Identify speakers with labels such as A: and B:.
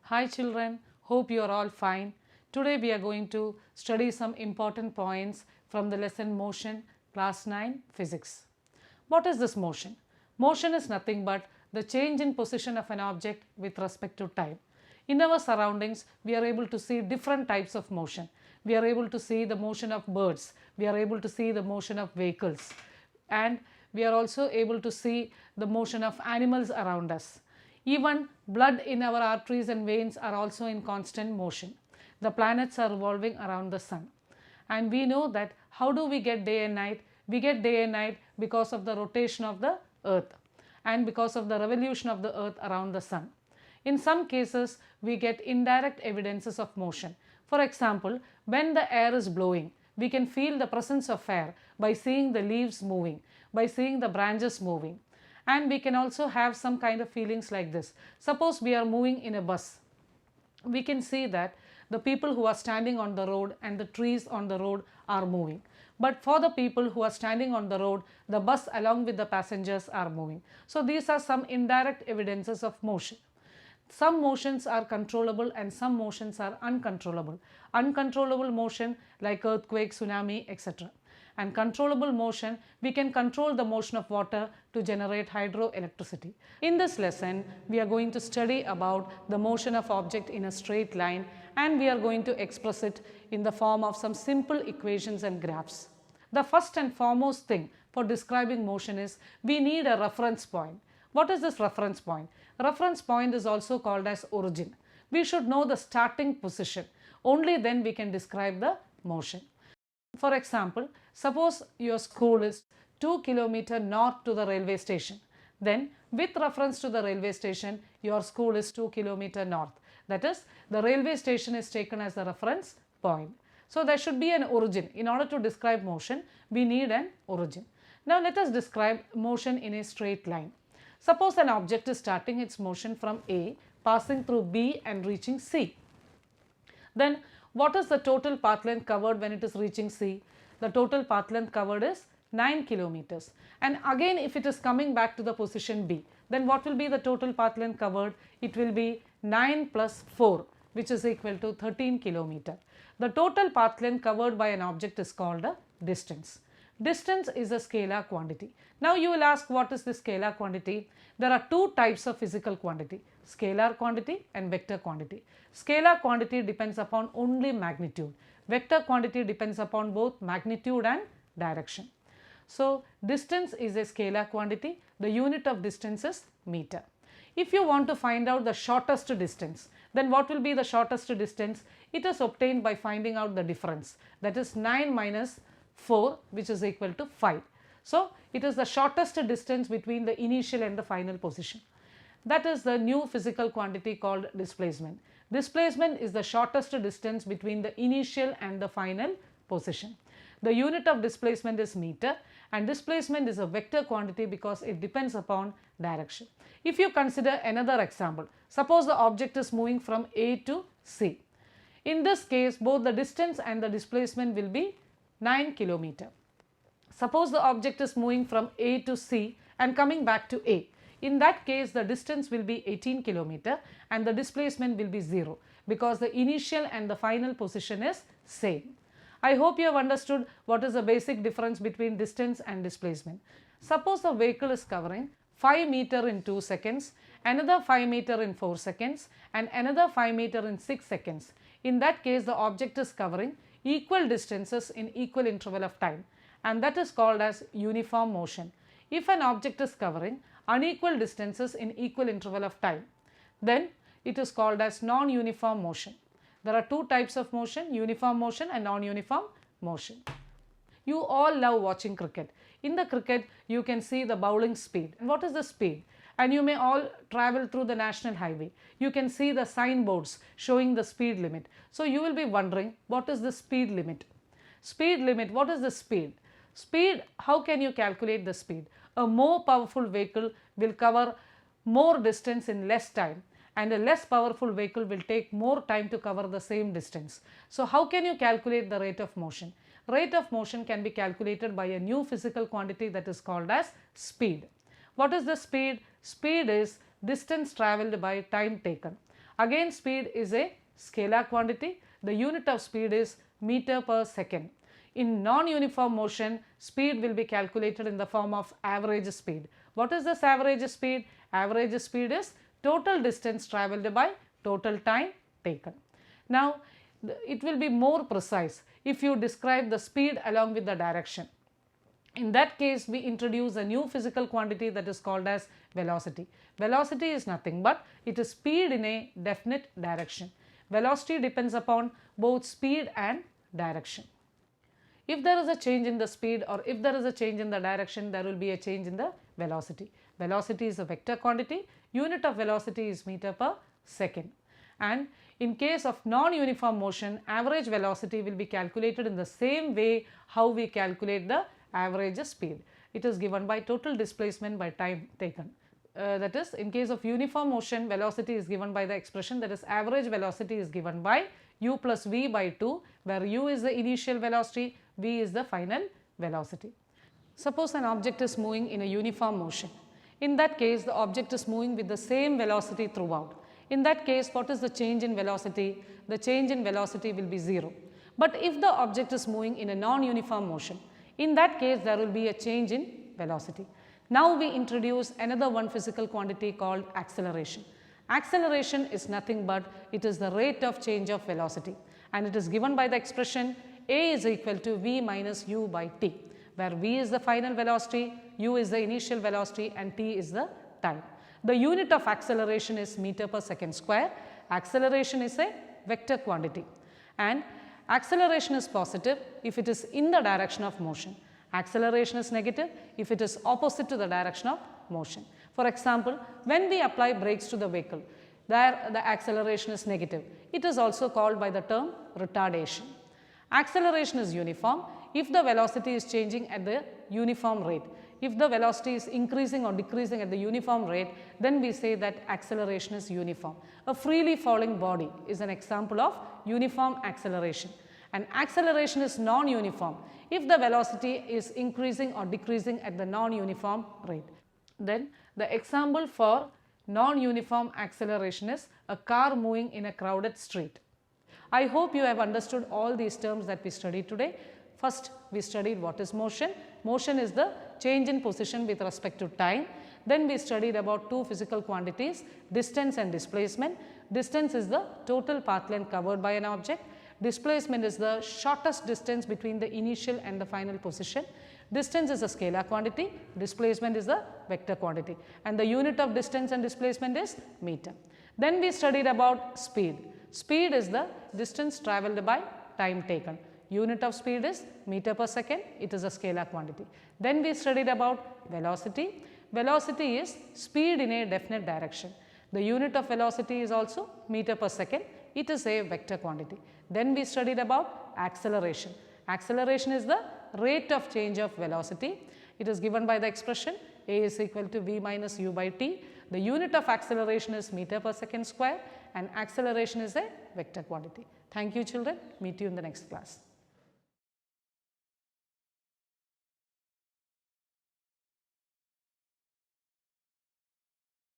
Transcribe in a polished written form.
A: Hi children, hope you are all fine. Today we are going to study some important points from the lesson Motion, Class 9 Physics. What is this motion? Motion is nothing but the change in position of an object with respect to time. In our surroundings, we are able to see different types of motion. We are able to see the motion of birds. We are able to see the motion of vehicles. And we are also able to see the motion of animals around us. Even blood in our arteries and veins are also in constant motion. The planets are revolving around the sun. And we know that how do we get day and night? We get day and night because of the rotation of the earth and because of the revolution of the earth around the sun. In some cases, we get indirect evidences of motion. For example, when the air is blowing, we can feel the presence of air by seeing the leaves moving, by seeing the branches moving. And we can also have some kind of feelings like this. Suppose we are moving in a bus. We can see that the people who are standing on the road and the trees on the road are moving. But for the people who are standing on the road, the bus along with the passengers are moving. So these are some indirect evidences of motion. Some motions are controllable and some motions are uncontrollable. Uncontrollable motion like earthquake, tsunami, etc. And controllable motion, we can control the motion of water to generate hydroelectricity. In this lesson, we are going to study about the motion of object in a straight line, and we are going to express it in the form of some simple equations and graphs. The first and foremost thing for describing motion is we need a reference point. What is this reference point? Reference point is also called as origin. We should know the starting position. Only then we can describe the motion. For example, suppose your school is 2 kilometers north to the railway station. Then with reference to the railway station, your school is 2 kilometers north. That is, the railway station is taken as the reference point. So there should be an origin. In order to describe motion, we need an origin. Now let us describe motion in a straight line. Suppose an object is starting its motion from A, passing through B and reaching C. Then what is the total path length covered when it is reaching C? The total path length covered is 9 kilometers. And again, if it is coming back to the position B, then what will be the total path length covered? It will be 9 plus 4, which is equal to 13 kilometers. The total path length covered by an object is called a distance. Distance is a scalar quantity. Now you will ask, what is this scalar quantity? There are two types of physical quantity, scalar quantity and vector quantity. Scalar quantity depends upon only magnitude. Vector quantity depends upon both magnitude and direction. So distance is a scalar quantity. The unit of distance is meter. If you want to find out the shortest distance, then what will be the shortest distance? It is obtained by finding out the difference. That is 9 minus 4, which is equal to 5. So it is the shortest distance between the initial and the final position. That is the new physical quantity called displacement. Displacement is the shortest distance between the initial and the final position. The unit of displacement is meter, and displacement is a vector quantity because it depends upon direction. If you consider another example, suppose the object is moving from A to C. In this case, both the distance and the displacement will be 9 kilometers. Suppose the object is moving from A to C and coming back to A. In that case, the distance will be 18 kilometers and the displacement will be 0 because the initial and the final position is same. I hope you have understood what is the basic difference between distance and displacement. Suppose the vehicle is covering 5 meters in 2 seconds, another 5 meters in 4 seconds and another 5 meters in 6 seconds. In that case, the object is covering equal distances in equal interval of time, and that is called as uniform motion. If an object is covering unequal distances in equal interval of time, then it is called as non-uniform motion. There are two types of motion, uniform motion and non-uniform motion. You all love watching cricket. In the cricket, you can see the bowling speed. And what is the speed? And you may all travel through the national highway. You can see the signboards showing the speed limit. So you will be wondering, what is the speed limit? Speed limit, what is the speed? Speed, how can you calculate the speed? A more powerful vehicle will cover more distance in less time, and a less powerful vehicle will take more time to cover the same distance. So how can you calculate the rate of motion? Rate of motion can be calculated by a new physical quantity that is called as speed. What is the speed? Speed is distance travelled by time taken. Again, speed is a scalar quantity. The unit of speed is meter per second. In non-uniform motion, speed will be calculated in the form of average speed. What is this average speed? Average speed is total distance travelled by total time taken. Now, it will be more precise if you describe the speed along with the direction. In that case, we introduce a new physical quantity that is called as velocity. Velocity is nothing but it is speed in a definite direction. Velocity depends upon both speed and direction. If there is a change in the speed or if there is a change in the direction, there will be a change in the velocity. Velocity is a vector quantity. Unit of velocity is meter per second. And in case of non-uniform motion, average velocity will be calculated in the same way how we calculate the average speed. It is given by total displacement by time taken. That is, in case of uniform motion, velocity is given by the expression, that is, average velocity is given by u plus v by 2, where u is the initial velocity, v is the final velocity. Suppose an object is moving in a uniform motion. In that case, the object is moving with the same velocity throughout. In that case, what is the change in velocity? The change in velocity will be 0. But if the object is moving in a non-uniform motion, in that case there will be a change in velocity. Now we introduce another one physical quantity called acceleration. Acceleration is nothing but it is the rate of change of velocity, and it is given by the expression a is equal to v minus u by t, where v is the final velocity, u is the initial velocity and t is the time. The unit of acceleration is meter per second square. Acceleration is a vector quantity, and acceleration is positive if it is in the direction of motion. Acceleration is negative if it is opposite to the direction of motion. For example, when we apply brakes to the vehicle, there the acceleration is negative. It is also called by the term retardation. Acceleration is uniform if the velocity is changing at the uniform rate. If the velocity is increasing or decreasing at the uniform rate, then we say that acceleration is uniform. A freely falling body is an example of uniform acceleration. And acceleration is non-uniform if the velocity is increasing or decreasing at the non-uniform rate. Then the example for non-uniform acceleration is a car moving in a crowded street. I hope you have understood all these terms that we studied today. First, we studied what is motion. Motion is the change in position with respect to time. Then we studied about two physical quantities, distance and displacement. Distance is the total path length covered by an object. Displacement is the shortest distance between the initial and the final position. Distance is a scalar quantity, displacement is the vector quantity, and the unit of distance and displacement is meter. Then we studied about speed. Speed is the distance travelled by time taken. Unit of speed is meter per second, it is a scalar quantity. Then we studied about velocity. Velocity is speed in a definite direction. The unit of velocity is also meter per second, it is a vector quantity. Then we studied about acceleration. Acceleration is the rate of change of velocity. It is given by the expression a is equal to v minus u by t. The unit of acceleration is meter per second square, and acceleration is a vector quantity. Thank you children. Meet you in the next class.